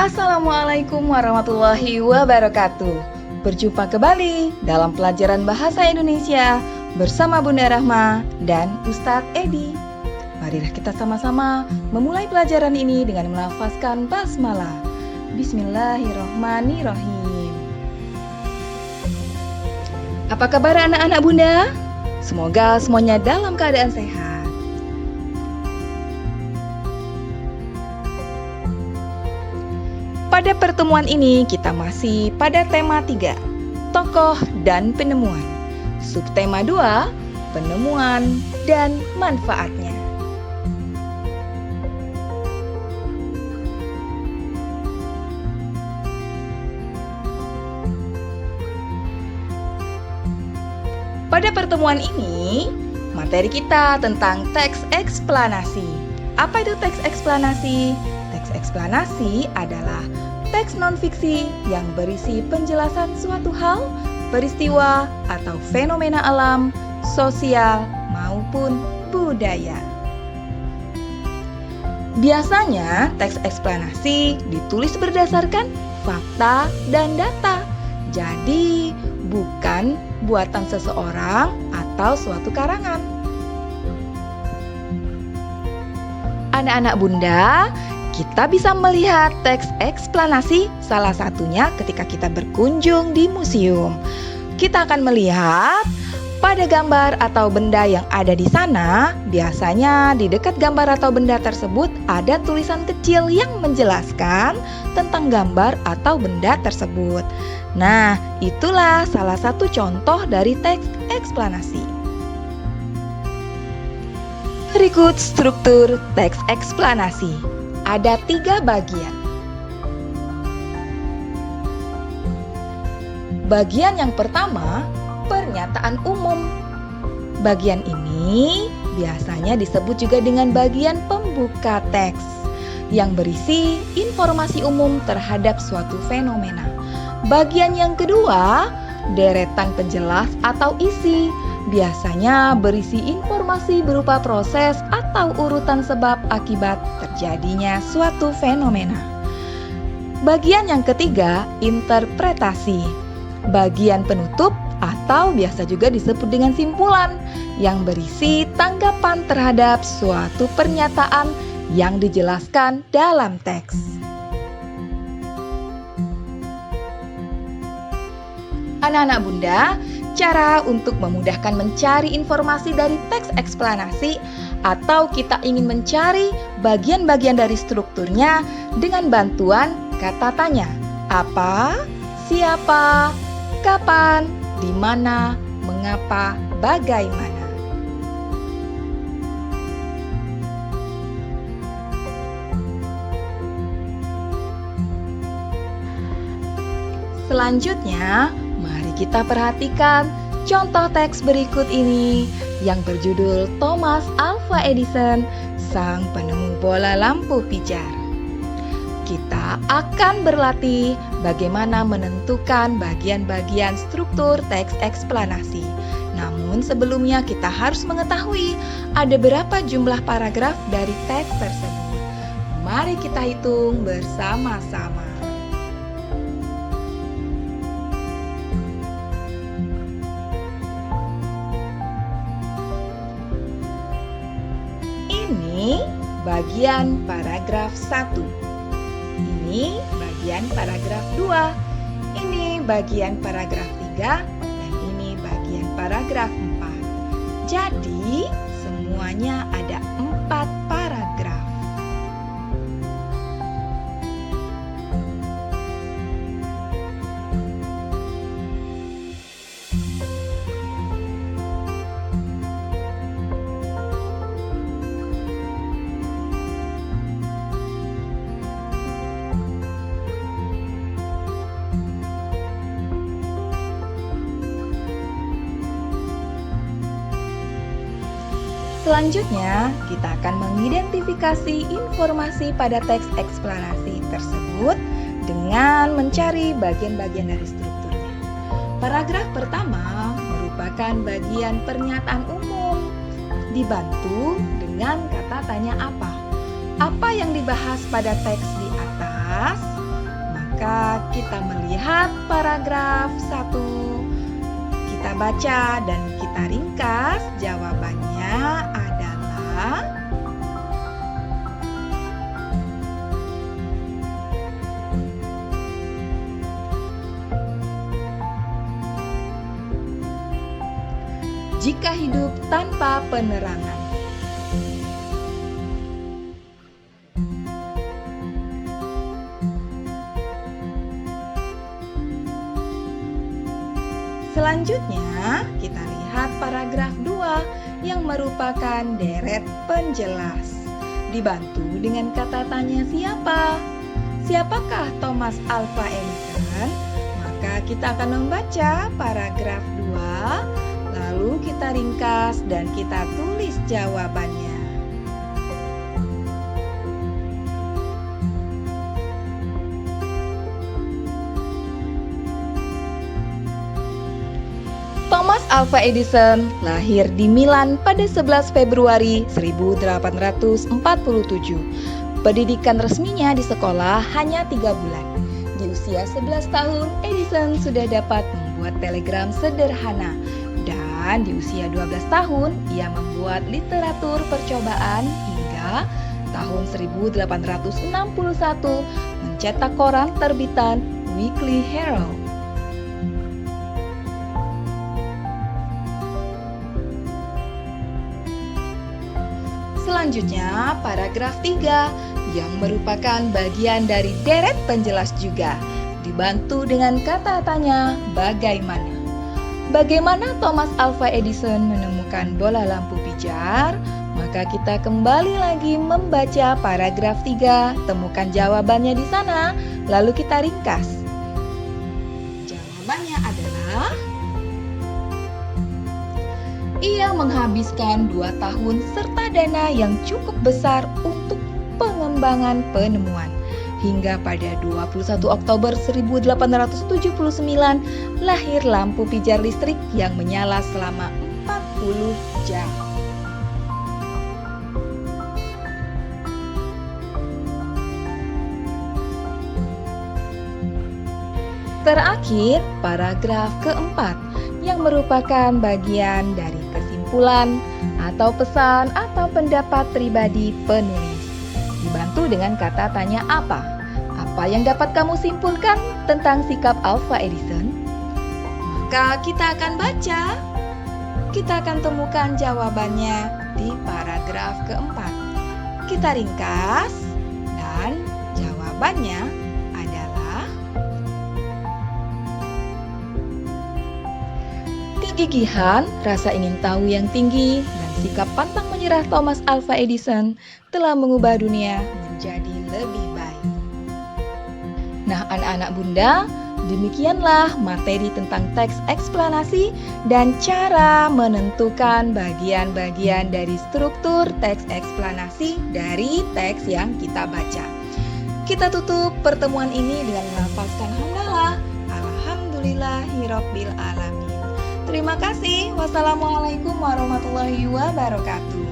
Assalamualaikum warahmatullahi wabarakatuh. Berjumpa kembali dalam pelajaran Bahasa Indonesia bersama Bunda Rahma dan Ustadz Edi. Marilah kita sama-sama memulai pelajaran ini dengan melafazkan basmalah. Bismillahirrahmanirrahim. Apa kabar anak-anak Bunda? Semoga semuanya dalam keadaan sehat. Pada pertemuan ini kita masih pada tema 3, tokoh dan penemuan. Subtema 2, penemuan dan manfaatnya. Pada pertemuan ini, materi kita tentang teks eksplanasi. Apa itu teks eksplanasi? Teks eksplanasi adalah teks non-fiksi yang berisi penjelasan suatu hal, peristiwa, atau fenomena alam, sosial, maupun budaya. Biasanya, teks eksplanasi ditulis berdasarkan fakta dan data. Jadi, bukan buatan seseorang atau suatu karangan. Anak-anak Bunda, kita bisa melihat teks eksplanasi salah satunya ketika kita berkunjung di museum. Kita akan melihat pada gambar atau benda yang ada di sana, biasanya di dekat gambar atau benda tersebut ada tulisan kecil yang menjelaskan tentang gambar atau benda tersebut. Nah, itulah salah satu contoh dari teks eksplanasi. Berikut struktur teks eksplanasi. Ada 3 bagian. Bagian yang pertama, pernyataan umum. Bagian ini biasanya disebut juga dengan bagian pembuka teks, yang berisi informasi umum terhadap suatu fenomena. Bagian yang kedua, deretan penjelas atau isi. Biasanya berisi informasi berupa proses atau urutan sebab akibat terjadinya suatu fenomena. Bagian yang ketiga, interpretasi. Bagian penutup atau biasa juga disebut dengan simpulan yang berisi tanggapan terhadap suatu pernyataan yang dijelaskan dalam teks. Anak-anak Bunda, cara untuk memudahkan mencari informasi dari teks eksplanasi atau kita ingin mencari bagian-bagian dari strukturnya dengan bantuan kata tanya. Apa, siapa, kapan, di mana, mengapa, bagaimana. Selanjutnya, mari kita perhatikan contoh teks berikut ini yang berjudul Thomas Alva Edison, sang penemu bola lampu pijar. Kita akan berlatih bagaimana menentukan bagian-bagian struktur teks eksplanasi. Namun sebelumnya kita harus mengetahui ada berapa jumlah paragraf dari teks tersebut. Mari kita hitung bersama-sama. Ini bagian paragraf 1. Ini bagian paragraf 2. Ini bagian paragraf 3 dan ini bagian paragraf 4. Jadi, semuanya ada 4 paragraf. Selanjutnya, kita akan mengidentifikasi informasi pada teks eksplanasi tersebut dengan mencari bagian-bagian dari strukturnya. Paragraf pertama merupakan bagian pernyataan umum, dibantu dengan kata tanya apa. Apa yang dibahas pada teks di atas? Maka kita melihat paragraf 1. Kita baca dan kita ringkas. Jawabannya adalah jika hidup tanpa penerangan. Selanjutnya, kita lihat paragraf 2 yang merupakan deret penjelas. Dibantu dengan kata tanya siapa? Siapakah Thomas Alva Edison? Maka kita akan membaca paragraf 2, lalu kita ringkas dan kita tulis jawabannya. Thomas Alva Edison lahir di Milan pada 11 Februari 1847. Pendidikan resminya di sekolah hanya 3 bulan. Di usia 11 tahun, Edison sudah dapat membuat telegram sederhana. Dan di usia 12 tahun, ia membuat literatur percobaan hingga tahun 1861 mencetak koran terbitan Weekly Herald. Selanjutnya, paragraf 3 yang merupakan bagian dari deret penjelas juga, dibantu dengan kata tanya bagaimana. Bagaimana Thomas Alva Edison menemukan bola lampu pijar? Maka kita kembali lagi membaca paragraf 3, temukan jawabannya di sana, lalu kita ringkas. Jawabannya adalah ia menghabiskan 2 tahun serta dana yang cukup besar untuk pengembangan penemuan. Hingga pada 21 Oktober 1879 lahir lampu pijar listrik yang menyala selama 40 jam. Terakhir, paragraf keempat yang merupakan bagian dari kesimpulan atau pesan atau pendapat pribadi penulis. Dibantu dengan kata tanya apa? Apa yang dapat kamu simpulkan tentang sikap Alva Edison? Maka kita akan baca. Kita akan temukan jawabannya di paragraf keempat. Kita ringkas dan jawabannya adalah kegigihan, rasa ingin tahu yang tinggi, dan sikap pantang menyerah Thomas Alva Edison telah mengubah dunia menjadi lebih baik. Nah, anak-anak Bunda, demikianlah materi tentang teks eksplanasi dan cara menentukan bagian-bagian dari struktur teks eksplanasi dari teks yang kita baca. Kita tutup pertemuan ini dengan melafazkan hamdalah. Alhamdulillahirabbil alamin. Terima kasih. Wassalamualaikum warahmatullahi wabarakatuh.